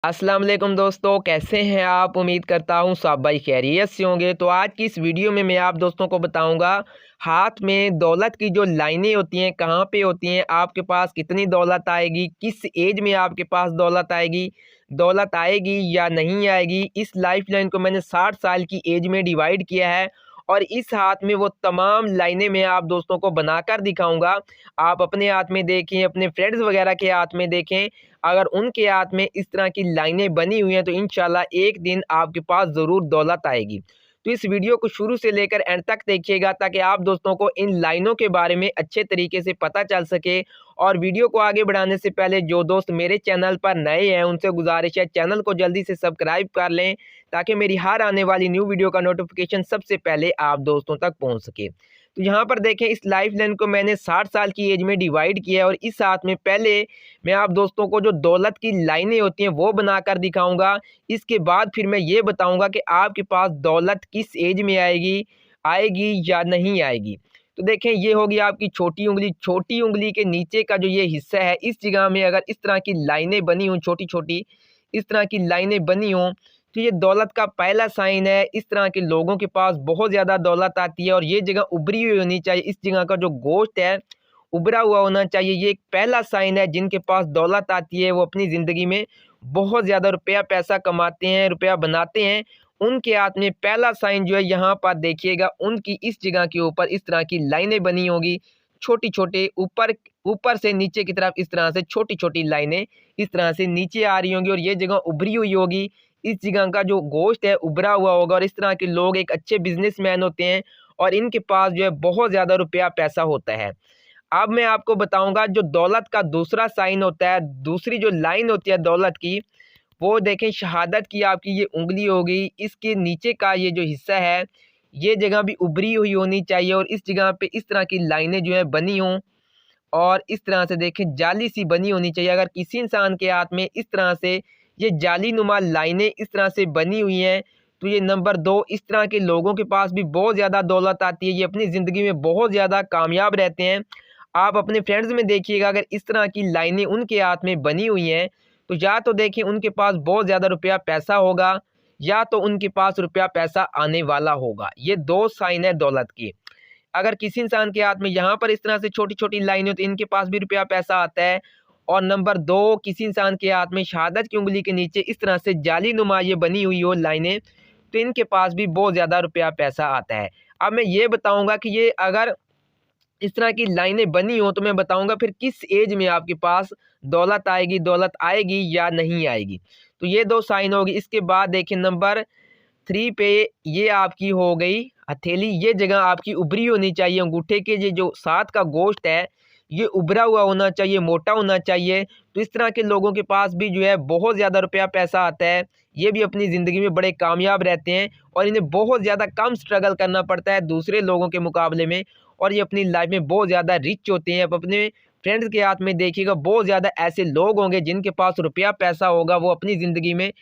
अस्सलाम वालेकुम दोस्तों, कैसे हैं आप। उम्मीद करता हूँ सब भाई खैरियत से होंगे। तो आज की इस वीडियो में मैं आप दोस्तों को बताऊंगा हाथ में दौलत की जो लाइनें होती हैं कहाँ पे होती हैं, आपके पास कितनी दौलत आएगी, किस एज में आपके पास दौलत आएगी या नहीं आएगी। इस लाइफ लाइन को मैंने 60 साल की एज में डिवाइड किया है और इस हाथ में वो तमाम लाइनें मैं आप दोस्तों को बनाकर दिखाऊंगा। आप अपने हाथ में देखें, अपने फ्रेंड्स वगैरह के हाथ में देखें, अगर उनके हाथ में इस तरह की लाइनें बनी हुई हैं तो इंशाल्लाह एक दिन आपके पास ज़रूर दौलत आएगी। तो इस वीडियो को शुरू से लेकर एंड तक देखिएगा ताकि आप दोस्तों को इन लाइनों के बारे में अच्छे तरीके से पता चल सके। और वीडियो को आगे बढ़ाने से पहले जो दोस्त मेरे चैनल पर नए हैं उनसे गुजारिश है चैनल को जल्दी से सब्सक्राइब कर लें ताकि मेरी हर आने वाली न्यू वीडियो का नोटिफिकेशन सबसे पहले आप दोस्तों तक पहुंच सके। तो यहाँ पर देखें, इस लाइफ लाइन को मैंने 60 साल की एज में डिवाइड किया है और इस हाथ में पहले मैं आप दोस्तों को जो दौलत की लाइनें होती हैं वो बनाकर दिखाऊंगा। इसके बाद फिर मैं ये बताऊंगा कि आपके पास दौलत किस एज में आएगी या नहीं आएगी। तो देखें, ये होगी आपकी छोटी उंगली के नीचे का जो ये हिस्सा है, इस जगह में अगर इस तरह की लाइनें बनी हों, छोटी छोटी इस तरह की लाइनें बनी हों तो ये दौलत का पहला साइन है। इस तरह के लोगों के पास बहुत ज़्यादा दौलत आती है और ये जगह उभरी हुई होनी चाहिए। इस जगह का जो गोश्त है उभरा हुआ होना चाहिए। ये एक पहला साइन है जिनके पास दौलत आती है वो अपनी ज़िंदगी में बहुत ज़्यादा रुपया पैसा कमाते हैं, रुपया बनाते हैं। उनके हाथ में पहला साइन जो है यहाँ पर देखिएगा, उनकी इस जगह के ऊपर इस तरह की लाइनें बनी होगी, छोटी छोटी ऊपर ऊपर से नीचे की तरफ इस तरह से छोटी छोटी लाइनें इस तरह से नीचे आ रही होंगी और ये जगह उभरी हुई होगी। इस जगह का जो गोश्त है उभरा हुआ होगा और इस तरह के लोग एक अच्छे बिजनेसमैन होते हैं और इनके पास जो है बहुत ज़्यादा रुपया पैसा होता है। अब मैं आपको बताऊंगा जो दौलत का दूसरा साइन होता है, दूसरी जो लाइन होती है दौलत की, वो देखें शहादत की आपकी ये उंगली होगी, इसके नीचे का ये जो हिस्सा है ये जगह भी उभरी हुई होनी चाहिए और इस जगह पे इस तरह की लाइनें जो है बनी हों और इस तरह से देखें जाली सी बनी होनी चाहिए। अगर किसी इंसान के हाथ में इस तरह से ये जाली नुमा लाइनें इस तरह से बनी हुई हैं तो ये नंबर 2, इस तरह के लोगों के पास भी बहुत ज़्यादा दौलत आती है, ये अपनी ज़िंदगी में बहुत ज़्यादा कामयाब रहते हैं। आप अपने फ्रेंड्स में देखिएगा, अगर इस तरह की लाइनें उनके हाथ में बनी हुई हैं तो या तो देखिए उनके पास बहुत ज़्यादा रुपया पैसा होगा या तो उनके पास रुपया पैसा आने वाला होगा। ये 2 साइन है दौलत की। अगर किसी इंसान के हाथ में यहाँ पर इस तरह से छोटी छोटी लाइनें होती हैं, इनके पास भी रुपया पैसा आता है। और नंबर 2, किसी इंसान के हाथ में शहादत की उंगली के नीचे इस तरह से जाली नुमा ये बनी हुई हो लाइनें तो इनके पास भी बहुत ज़्यादा रुपया पैसा आता है। अब मैं ये बताऊंगा कि ये अगर इस तरह की लाइनें बनी हो तो मैं बताऊंगा फिर किस एज में आपके पास दौलत आएगी या नहीं आएगी। तो ये 2 साइन होगी। इसके बाद देखिए नंबर 3 पे ये आपकी हो गई हथेली, ये जगह आपकी उभरी होनी चाहिए। अंगूठे के ये जो साथ का गोश्त है ये उभरा हुआ होना चाहिए, मोटा होना चाहिए। तो इस तरह के लोगों के पास भी जो है बहुत ज़्यादा रुपया पैसा आता है, ये भी अपनी ज़िंदगी में बड़े कामयाब रहते हैं और इन्हें बहुत ज़्यादा कम स्ट्रगल करना पड़ता है दूसरे लोगों के मुकाबले में और ये अपनी लाइफ में बहुत ज़्यादा रिच होते हैं। आप अपने फ्रेंड्स के हाथ में देखिएगा, बहुत ज़्यादा ऐसे लोग होंगे जिनके पास रुपया पैसा होगा, वो अपनी ज़िंदगी में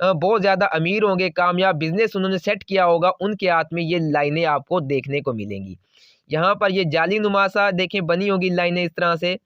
बहुत ज़्यादा अमीर होंगे, कामयाब बिजनेस उन्होंने सेट किया होगा, उनके हाथ में ये लाइनें आपको देखने को मिलेंगी। यहाँ पर ये जाली नुमासा देखें बनी होगी लाइनें इस तरह से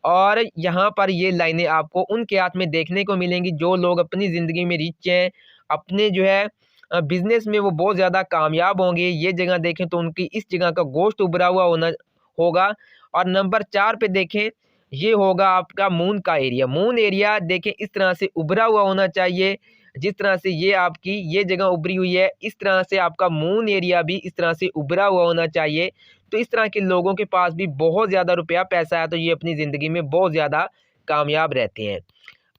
और यहाँ पर ये लाइनें आपको उनके हाथ में देखने को मिलेंगी जो लोग अपनी ज़िंदगी में रिच हैं, अपने जो है बिजनेस में वो बहुत ज़्यादा कामयाब होंगे। ये जगह देखें तो उनकी इस जगह का गोश्त उभरा हुआ होगा। और नंबर 4 पे देखें ये होगा आपका मून का एरिया। मून एरिया देखें इस तरह से उभरा हुआ होना चाहिए, जिस तरह से ये आपकी ये जगह उभरी हुई है इस तरह से आपका मून एरिया भी इस तरह से उभरा हुआ होना चाहिए। तो इस तरह के लोगों के पास भी बहुत ज़्यादा रुपया पैसा है तो ये अपनी ज़िंदगी में बहुत ज़्यादा कामयाब रहते हैं।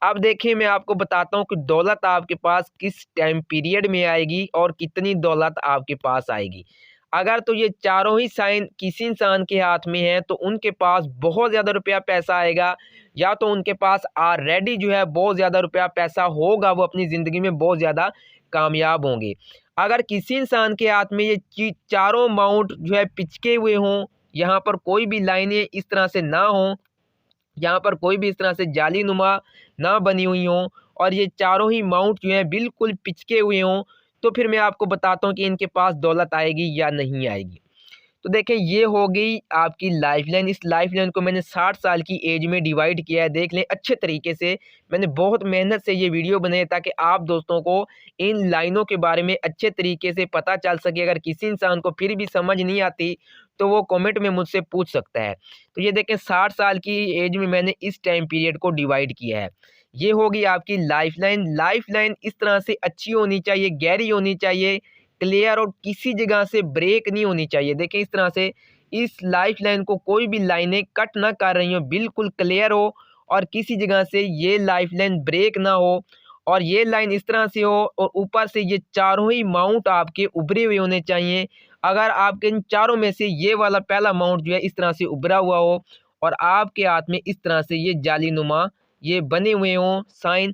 अब देखिए मैं आपको बताता हूँ कि दौलत आपके पास किस टाइम पीरियड में आएगी और कितनी दौलत आपके पास आएगी। अगर तो ये चारों ही साइन किसी इंसान के हाथ में है तो उनके पास बहुत ज़्यादा रुपया पैसा आएगा या तो उनके पास ऑलरेडी जो है बहुत ज़्यादा रुपया पैसा होगा, वो अपनी ज़िंदगी में बहुत ज़्यादा कामयाब होंगे। अगर किसी इंसान के हाथ में ये चारों अमाउंट जो है पिचके हुए हों, यहाँ पर कोई भी लाइनें इस तरह से ना हों, यहाँ पर कोई भी इस तरह से जाली नुमा ना बनी हुई हों और ये चारों ही माउंट जो हैं बिल्कुल पिचके हुए हों तो फिर मैं आपको बताता हूँ कि इनके पास दौलत आएगी या नहीं आएगी। तो देखें ये हो गई आपकी लाइफ लाइन। इस लाइफ लाइन को मैंने 60 साल की एज में डिवाइड किया है, देख लें अच्छे तरीके से। मैंने बहुत मेहनत से ये वीडियो बनाई ताकि आप दोस्तों को इन लाइनों के बारे में अच्छे तरीके से पता चल सके। अगर किसी इंसान को फिर भी समझ नहीं आती तो वो कमेंट में मुझसे पूछ सकता है। तो ये देखें 60 साल की एज में मैंने इस टाइम पीरियड को डिवाइड किया है। ये होगी आपकी लाइफ लाइन। लाइफ लाइन इस तरह से अच्छी होनी चाहिए, गहरी होनी चाहिए, क्लियर, और किसी जगह से ब्रेक नहीं होनी चाहिए। देखें इस तरह से इस लाइफ लाइन को कोई भी लाइनें कट ना कर रही हो, बिल्कुल क्लियर हो और किसी जगह से ये लाइफ लाइन ब्रेक ना हो, और ये लाइन इस तरह से हो और ऊपर से ये चारों ही माउंट आपके उभरे हुए होने चाहिए। अगर आपके इन चारों में से ये वाला पहला माउंट जो है इस तरह से उभरा हुआ हो और आपके हाथ में इस तरह से ये जाली नुमा ये बने हुए हों साइन,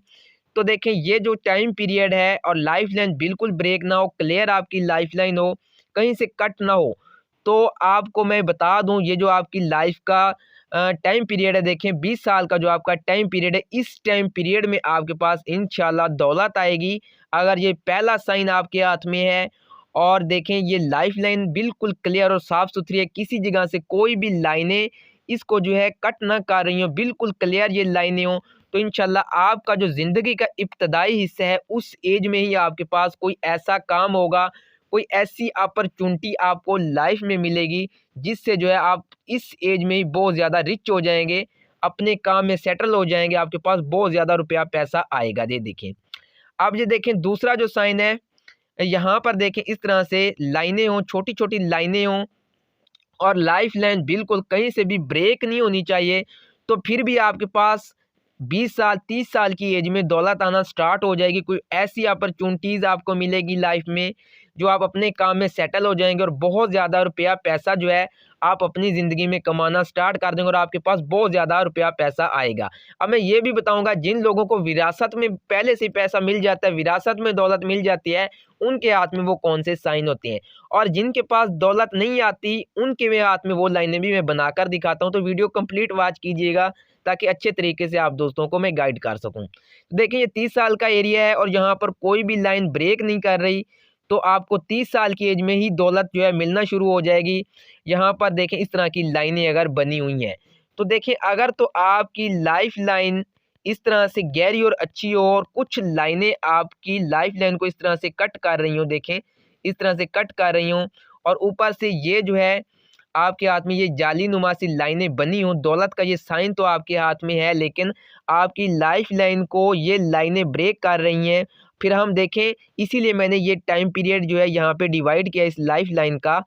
तो देखें ये जो टाइम पीरियड है और लाइफ लाइन बिल्कुल ब्रेक ना हो, क्लियर आपकी लाइफ लाइन हो, कहीं से कट ना हो। तो आपको मैं बता दूं ये जो आपकी लाइफ का टाइम पीरियड है, देखें 20 साल का जो आपका टाइम पीरियड है, इस टाइम पीरियड में आपके पास इंशाल्लाह दौलत आएगी अगर ये पहला साइन आपके हाथ में है। और देखें ये लाइफ लाइन बिल्कुल क्लियर और साफ़ सुथरी है, किसी जगह से कोई भी लाइनें इसको जो है कट ना कर रही हो, बिल्कुल क्लियर ये लाइनें हों। तो इंशाल्लाह आपका जो ज़िंदगी का इब्तदाई हिस्सा है उस एज में ही आपके पास कोई ऐसा काम होगा, कोई ऐसी अपॉर्चुनिटी आपको लाइफ में मिलेगी जिससे जो है आप इस एज में ही बहुत ज़्यादा रिच हो जाएंगे, अपने काम में सेटल हो जाएंगे, आपके पास बहुत ज़्यादा रुपया पैसा आएगा। ये देखें, अब ये देखें दूसरा जो साइन है, यहाँ पर देखें इस तरह से लाइनें हों, छोटी छोटी लाइनें हों और लाइफ लाइन बिल्कुल कहीं से भी ब्रेक नहीं होनी चाहिए। तो फिर भी आपके पास 20 साल 30 साल की एज में दौलत आना स्टार्ट हो जाएगी। कोई ऐसी अपॉर्चुनिटीज़ आपको मिलेगी लाइफ में जो आप अपने काम में सेटल हो जाएंगे और बहुत ज़्यादा रुपया पैसा जो है आप अपनी ज़िंदगी में कमाना स्टार्ट कर देंगे और आपके पास बहुत ज़्यादा रुपया पैसा आएगा। अब मैं ये भी बताऊंगा जिन लोगों को विरासत में पहले से पैसा मिल जाता है, विरासत में दौलत मिल जाती है, उनके हाथ में वो कौन से साइन होते हैं, और जिनके पास दौलत नहीं आती उनके में हाथ में वो लाइनें भी मैं बनाकर दिखाता हूँ। तो वीडियो कंप्लीट वॉच कीजिएगा ताकि अच्छे तरीके से आप दोस्तों को मैं गाइड कर सकूं। तो देखिए ये 30 साल का एरिया है और यहाँ पर कोई भी लाइन ब्रेक नहीं कर रही, तो आपको 30 साल की एज में ही दौलत जो है मिलना शुरू हो जाएगी। यहाँ पर देखें इस तरह की लाइनें अगर बनी हुई हैं, तो देखिए अगर तो आपकी लाइफ लाइन इस तरह से गहरी और अच्छी हो और कुछ लाइनें आपकी लाइफ लाइन को इस तरह से कट कर रही हो, देखें इस तरह से कट कर रही हो और ऊपर से ये जो है आपके हाथ में ये जाली नुमा सी लाइनें बनी हों, दौलत का ये साइन तो आपके हाथ में है लेकिन आपकी लाइफ लाइन को ये लाइनें ब्रेक कर रही हैं। फिर हम देखें, इसीलिए मैंने ये टाइम पीरियड जो है यहाँ पे डिवाइड किया इस लाइफ लाइन का।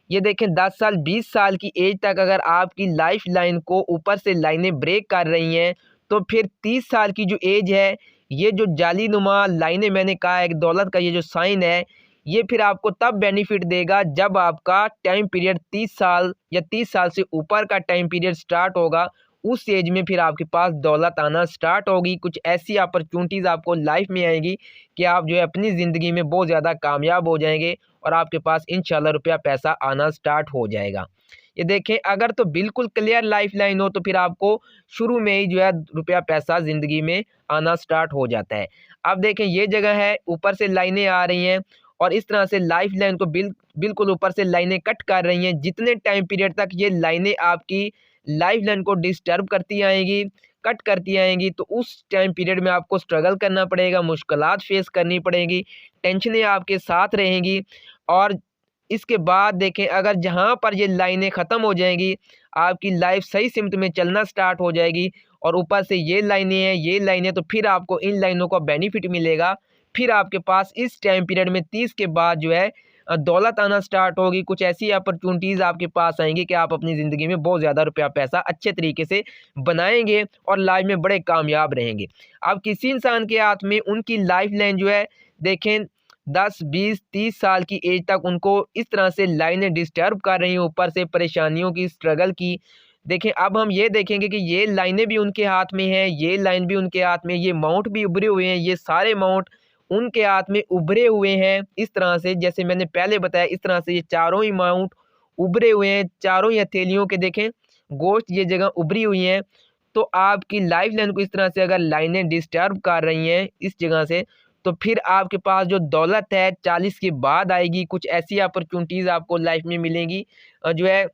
ये देखें 10 साल 20 साल की एज तक अगर आपकी लाइफ लाइन को ऊपर से लाइनें ब्रेक कर रही हैं, तो फिर 30 साल की जो एज है, ये जो जाली नुमा लाइनें मैंने कहा है कि दौलत का ये जो साइन है, ये फिर आपको तब बेनिफिट देगा जब आपका टाइम पीरियड 30 साल या 30 साल से ऊपर का टाइम पीरियड स्टार्ट होगा। उस एज में फिर आपके पास दौलत आना स्टार्ट होगी, कुछ ऐसी अपॉर्चुनिटीज़ आपको लाइफ में आएगी कि आप जो है अपनी ज़िंदगी में बहुत ज़्यादा कामयाब हो जाएंगे और आपके पास इंशाल्लाह रुपया पैसा आना स्टार्ट हो जाएगा। ये देखें अगर तो बिल्कुल क्लियर लाइफ लाइन हो तो फिर आपको शुरू में ही जो है रुपया पैसा ज़िंदगी में आना स्टार्ट हो जाता है। अब देखें ये जगह है, ऊपर से लाइनें आ रही हैं और इस तरह से लाइफ लाइन को बिल्कुल ऊपर से लाइनें कट कर रही हैं। जितने टाइम पीरियड तक ये लाइनें आपकी लाइफ लाइन को डिस्टर्ब करती आएंगी, कट करती आएंगी, तो उस टाइम पीरियड में आपको स्ट्रगल करना पड़ेगा, मुश्किलात फेस करनी पड़ेगी, टेंशनें आपके साथ रहेंगी। और इसके बाद देखें अगर जहाँ पर ये लाइनें ख़त्म हो जाएंगी, आपकी लाइफ सही सिमत में चलना स्टार्ट हो जाएगी और ऊपर से ये लाइनें हैं, ये लाइनें, तो फिर आपको इन लाइनों का बेनिफिट मिलेगा। फिर आपके पास इस टाइम पीरियड में 30 के बाद जो है दौलत आना स्टार्ट होगी, कुछ ऐसी अपॉर्चुनिटीज़ आपके पास आएंगी कि आप अपनी ज़िंदगी में बहुत ज़्यादा रुपया पैसा अच्छे तरीके से बनाएंगे और लाइफ में बड़े कामयाब रहेंगे। अब किसी इंसान के हाथ में उनकी लाइफ लाइन जो है, देखें 10 20 30 साल की एज तक उनको इस तरह से लाइनें डिस्टर्ब कर रही हैं, ऊपर से परेशानियों की, स्ट्रगल की। देखें अब हम ये देखेंगे कि ये लाइनें भी उनके हाथ में हैं, ये लाइन भी उनके हाथ में, ये माउंट भी उभरे हुए हैं, ये सारे माउंट उनके हाथ में उभरे हुए हैं। इस तरह से जैसे मैंने पहले बताया, इस तरह से ये चारों ही माउंट उभरे हुए हैं, चारों ही हथेलियों के देखें गोश्त ये जगह उभरी हुई हैं। तो आपकी लाइफ लाइन को इस तरह से अगर लाइनें डिस्टर्ब कर रही हैं इस जगह से, तो फिर आपके पास जो दौलत है 40 के बाद आएगी। कुछ ऐसी अपॉर्चुनिटीज़ आपको लाइफ में मिलेंगी जो है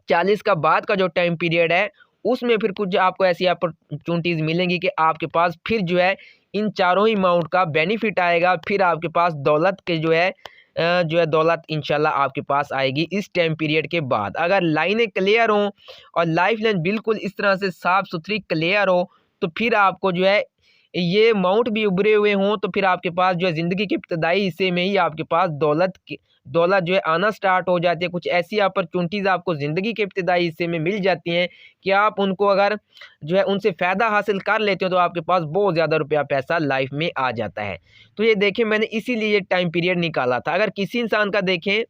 40 का बाद का जो टाइम पीरियड है उसमें फिर कुछ आपको ऐसी अपॉर्चुनिटीज़ मिलेंगी कि आपके पास फिर जो है इन चारों ही अमाउंट का बेनिफिट आएगा। फिर आपके पास दौलत के जो है दौलत इंशाल्लाह आपके पास आएगी इस टाइम पीरियड के बाद। अगर लाइनें क्लियर हों और लाइफ लाइन बिल्कुल इस तरह से साफ़ सुथरी क्लियर हो तो फिर आपको जो है ये अमाउंट भी उभरे हुए हों तो फिर आपके पास जो है ज़िंदगी के इब्तदाई हिस्से में ही आपके पास दौलत जो है आना स्टार्ट हो जाती है। कुछ ऐसी अपॉर्चुनिटीज़ आपको ज़िंदगी के इब्तदाई हिस्से में मिल जाती हैं कि आप उनको अगर जो है उनसे फ़ायदा हासिल कर लेते हो तो आपके पास बहुत ज़्यादा रुपया पैसा लाइफ में आ जाता है। तो ये देखें मैंने इसीलिए ये टाइम पीरियड निकाला था। अगर किसी इंसान का देखें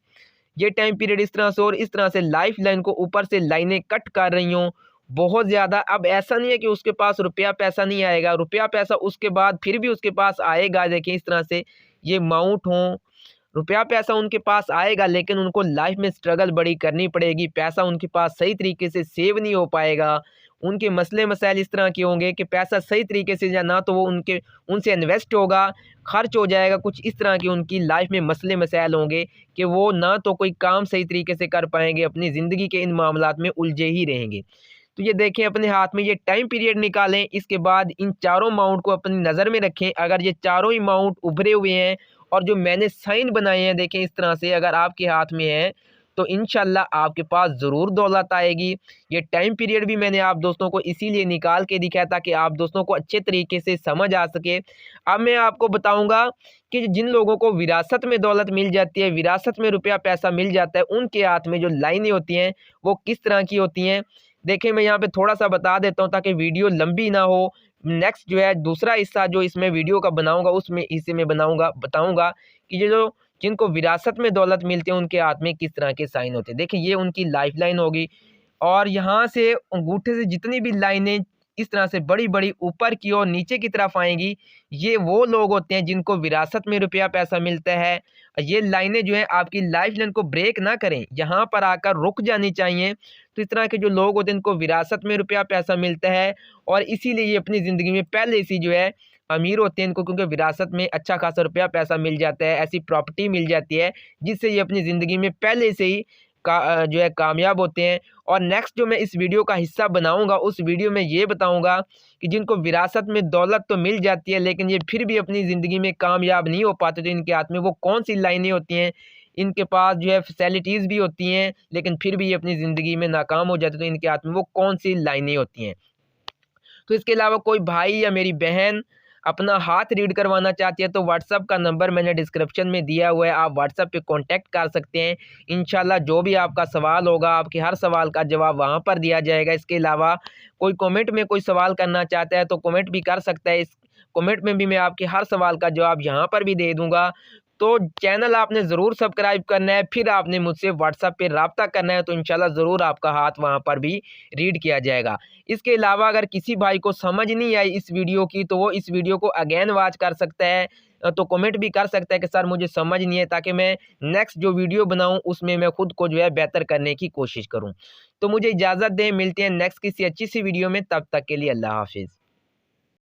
ये टाइम पीरियड इस तरह से और इस तरह से लाइफ लाइन को ऊपर से लाइनें कट कर रही हों बहुत ज़्यादा, अब ऐसा नहीं है कि उसके पास रुपया पैसा नहीं आएगा, रुपया पैसा उसके बाद फिर भी उसके पास आएगा। देखिए इस तरह से ये अमाउंट हों, रुपया पैसा उनके पास आएगा लेकिन उनको लाइफ में स्ट्रगल बड़ी करनी पड़ेगी। पैसा उनके पास सही तरीके से सेव नहीं हो पाएगा। उनके मसले मसाइल इस तरह के होंगे कि पैसा सही तरीके से या ना तो वो उनसे इन्वेस्ट होगा, खर्च हो जाएगा। कुछ इस तरह की उनकी लाइफ में मसले मसाइल होंगे कि वो ना तो कोई काम सही तरीके से कर पाएंगे, अपनी ज़िंदगी के इन मामलात में उलझे ही रहेंगे। तो ये देखें अपने हाथ में ये टाइम पीरियड निकालें, इसके बाद इन चारों अमाउंट को अपनी नज़र में रखें। अगर ये चारों ही अमाउंट उभरे हुए हैं और जो मैंने साइन बनाए हैं देखें इस तरह से अगर आपके हाथ में है तो इंशाल्लाह आपके पास ज़रूर दौलत आएगी। ये टाइम पीरियड भी मैंने आप दोस्तों को इसीलिए निकाल के दिखाया ताकि आप दोस्तों को अच्छे तरीके से समझ आ सके। अब मैं आपको बताऊंगा कि जिन लोगों को विरासत में दौलत मिल जाती है, विरासत में रुपया पैसा मिल जाता है, उनके हाथ में जो लाइनें होती हैं वो किस तरह की होती हैं। देखिए मैं यहाँ पे थोड़ा सा बता देता हूँ ताकि वीडियो लंबी ना हो। नेक्स्ट जो है दूसरा हिस्सा जो इसमें वीडियो का बनाऊंगा उसमें हिस्से में बताऊंगा कि ये जो जिनको विरासत में दौलत मिलती है उनके हाथ में किस तरह के साइन होते हैं। देखिए ये उनकी लाइफ लाइन होगी और यहाँ से अंगूठे से जितनी भी लाइनें इस तरह से बड़ी बड़ी ऊपर की और नीचे की तरफ आएंगी, ये वो लोग होते हैं जिनको विरासत में रुपया पैसा मिलता है। ये लाइनें जो है आपकी लाइफ लाइन को ब्रेक ना करें, यहाँ पर आकर रुक जानी चाहिए। तो इस तरह के जो लोग होते हैं इनको विरासत में रुपया पैसा मिलता है और इसीलिए ये अपनी ज़िंदगी में पहले से जो है अमीर होते हैं इनको, क्योंकि विरासत में अच्छा खासा रुपया पैसा मिल जाता है, ऐसी प्रॉपर्टी मिल जाती है जिससे ये अपनी ज़िंदगी में पहले से ही जो है कामयाब होते हैं। और नेक्स्ट जो मैं इस वीडियो का हिस्सा बनाऊंगा उस वीडियो में ये बताऊंगा कि जिनको विरासत में दौलत तो मिल जाती है लेकिन ये फिर भी अपनी ज़िंदगी में कामयाब नहीं हो पाते तो इनके हाथ में वो कौन सी लाइनें होती हैं। इनके पास जो है फैसिलिटीज़ भी होती हैं लेकिन फिर भी ये अपनी ज़िंदगी में नाकाम हो जाते तो इनके हाथ में वो कौन सी लाइनें होती हैं। तो इसके अलावा कोई भाई या मेरी बहन अपना हाथ रीड करवाना चाहती है तो व्हाट्सअप का नंबर मैंने डिस्क्रिप्शन में दिया हुआ है, आप व्हाट्सअप पे कांटेक्ट कर सकते हैं। इंशाल्लाह जो भी आपका सवाल होगा आपके हर सवाल का जवाब वहां पर दिया जाएगा। इसके अलावा कोई कमेंट में कोई सवाल करना चाहता है तो कमेंट भी कर सकता है, इस कमेंट में भी मैं आपके हर सवाल का जवाब यहाँ पर भी दे दूँगा। तो चैनल आपने ज़रूर सब्सक्राइब करना है, फिर आपने मुझसे व्हाट्सएप पे रब्ता करना है तो इंशाल्लाह ज़रूर आपका हाथ वहाँ पर भी रीड किया जाएगा। इसके अलावा अगर किसी भाई को समझ नहीं आई इस वीडियो की तो वो इस वीडियो को अगेन वॉच कर सकता है, तो कमेंट भी कर सकता है कि सर मुझे समझ नहीं है, ताकि मैं नेक्स्ट जो वीडियो बनाऊँ उसमें मैं खुद को जो है बेहतर करने की कोशिश करूँ। तो मुझे इजाज़त दें, मिलते हैं नेक्स्ट किसी अच्छी सी वीडियो में, तब तक के लिए अल्लाह हाफिज़।